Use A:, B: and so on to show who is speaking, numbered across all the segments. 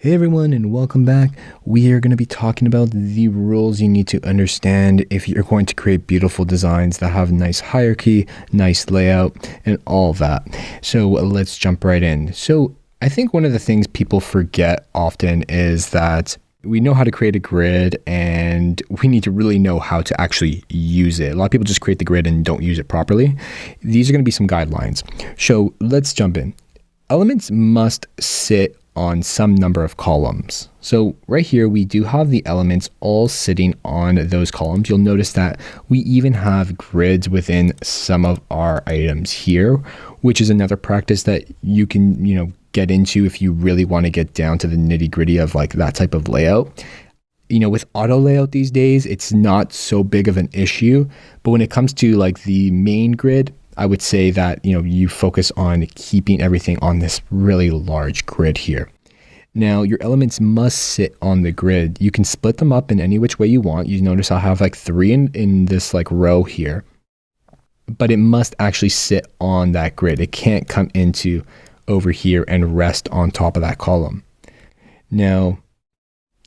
A: Hey everyone, and welcome back. We are going to be talking about the rules you need to understand if you're going to create beautiful designs that have nice hierarchy, nice layout, and all that. So let's jump right in. So I think one of the things people forget often is that we know how to create a grid and we need to really know how to actually use it. A lot of people just create the grid and don't use it properly. These are going to be some guidelines. So let's jump in. Elements must sit on some number of columns. So right here, we do have the elements all sitting on those columns. You'll notice that we even have grids within some of our items here, which is another practice that you can, get into if you really want to get down to the nitty gritty of like that type of layout. With auto layout these days, it's not so big of an issue, but when it comes to like the main grid, I would say that, you focus on keeping everything on this really large grid here. Now, your elements must sit on the grid. You can split them up in any which way you want. You notice I'll have like three in this like row here, but it must actually sit on that grid. It can't come into over here and rest on top of that column. Now,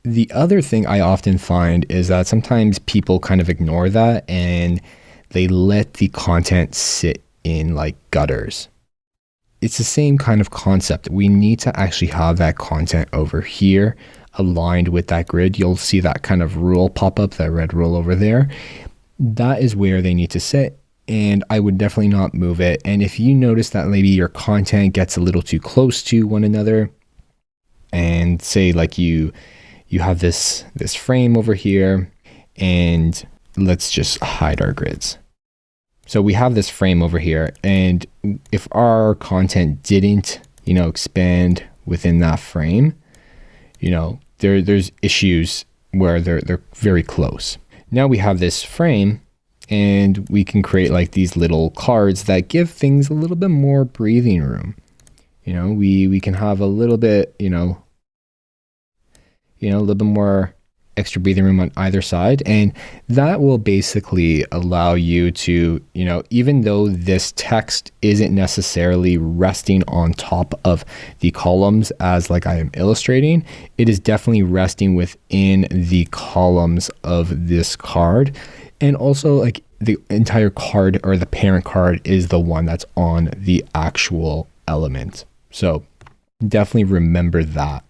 A: the other thing I often find is that sometimes people kind of ignore that and they let the content sit in like gutters. It's the same kind of concept. We need to actually have that content over here aligned with that grid. You'll see that kind of rule pop up, that red rule over there. That is where they need to sit, and I would definitely not move it. And if you notice that maybe your content gets a little too close to one another, and say like you have this frame over here, and let's just hide our grids. So we have this frame over here, and if our content didn't, expand within that frame, there's issues where they're very close. Now we have this frame, and we can create like these little cards that give things a little bit more breathing room. We can have a little bit, a little bit more extra breathing room on either side, and that will basically allow you to, even though this text isn't necessarily resting on top of the columns as like I am illustrating, it is definitely resting within the columns of this card. And also like the entire card or the parent card is the one that's on the actual element. So definitely remember that.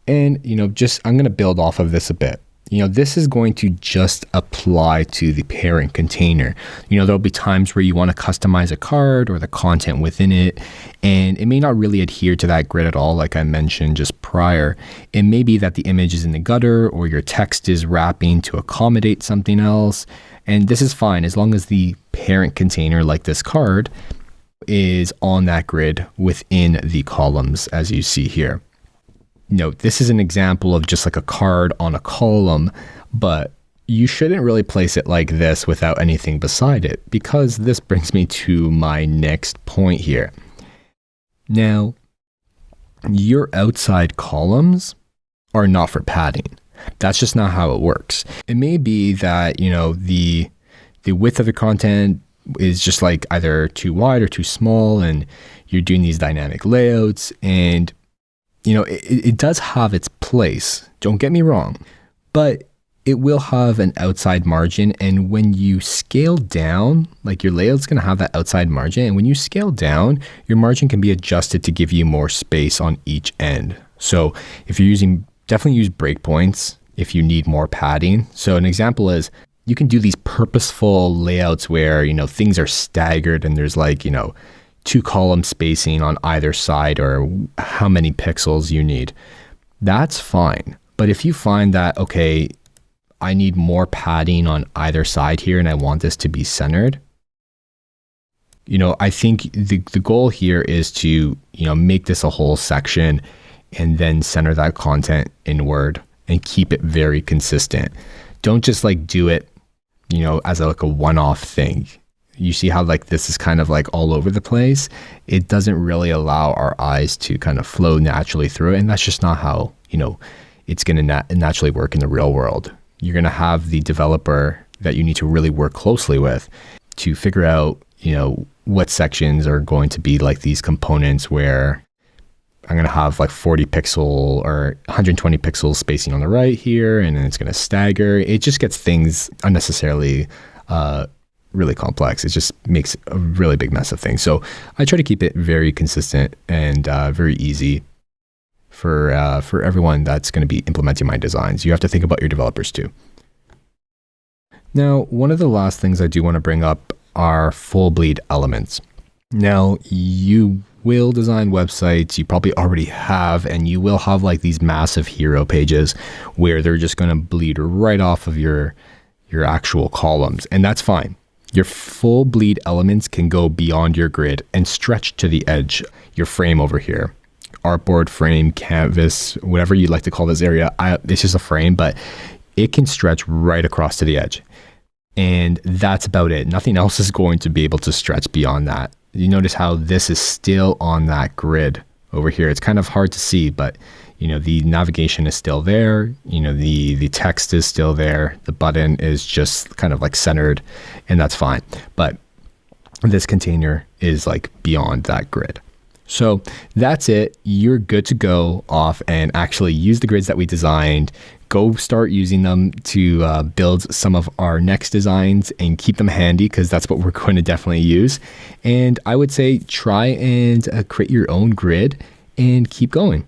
A: And, I'm going to build off of this a bit. This is going to just apply to the parent container. There'll be times where you want to customize a card or the content within it, and it may not really adhere to that grid at all, like I mentioned just prior. It may be that the image is in the gutter or your text is wrapping to accommodate something else. And this is fine as long as the parent container, like this card, is on that grid within the columns, as you see here. This is an example of just like a card on a column, but you shouldn't really place it like this without anything beside it, because this brings me to my next point here. Now, your outside columns are not for padding. That's just not how it works. It may be that, the width of the content is just like either too wide or too small, and you're doing these dynamic layouts, and it does have its place, don't get me wrong, but it will have an outside margin. And when you scale down, like your layout's going to have that outside margin. And when you scale down, your margin can be adjusted to give you more space on each end. So if you're definitely use breakpoints if you need more padding. So an example is you can do these purposeful layouts where, things are staggered and there's like, 2-column spacing on either side or how many pixels you need. That's fine. But if you find that, okay, I need more padding on either side here and I want this to be centered, I think the goal here is to, make this a whole section and then center that content inward and keep it very consistent. Don't just like do it, as like a one-off thing. You see how like this is kind of like all over the place. It doesn't really allow our eyes to kind of flow naturally through it. And that's just not how, it's going to naturally work in the real world. You're going to have the developer that you need to really work closely with to figure out, what sections are going to be like these components where I'm going to have like 40 pixel or 120 pixels spacing on the right here, and then it's going to stagger. It just gets things unnecessarily really complex. It just makes a really big mess of things. So I try to keep it very consistent and very easy for everyone that's going to be implementing my designs. You have to think about your developers too. Now, one of the last things I do want to bring up are full bleed elements. Now, you will design websites, you probably already have, and you will have like these massive hero pages where they're just going to bleed right off of your actual columns, and that's fine. Your full bleed elements can go beyond your grid and stretch to the edge, your frame over here. Artboard, frame, canvas, whatever you like to call this area. It's just a frame, but it can stretch right across to the edge. And that's about it. Nothing else is going to be able to stretch beyond that. You notice how this is still on that grid over here. It's kind of hard to see, but the navigation is still there. The text is still there. The button is just kind of like centered, and that's fine. But this container is like beyond that grid. So that's it. You're good to go off and actually use the grids that we designed. Go start using them to build some of our next designs and keep them handy, because that's what we're going to definitely use. And I would say try and create your own grid and keep going.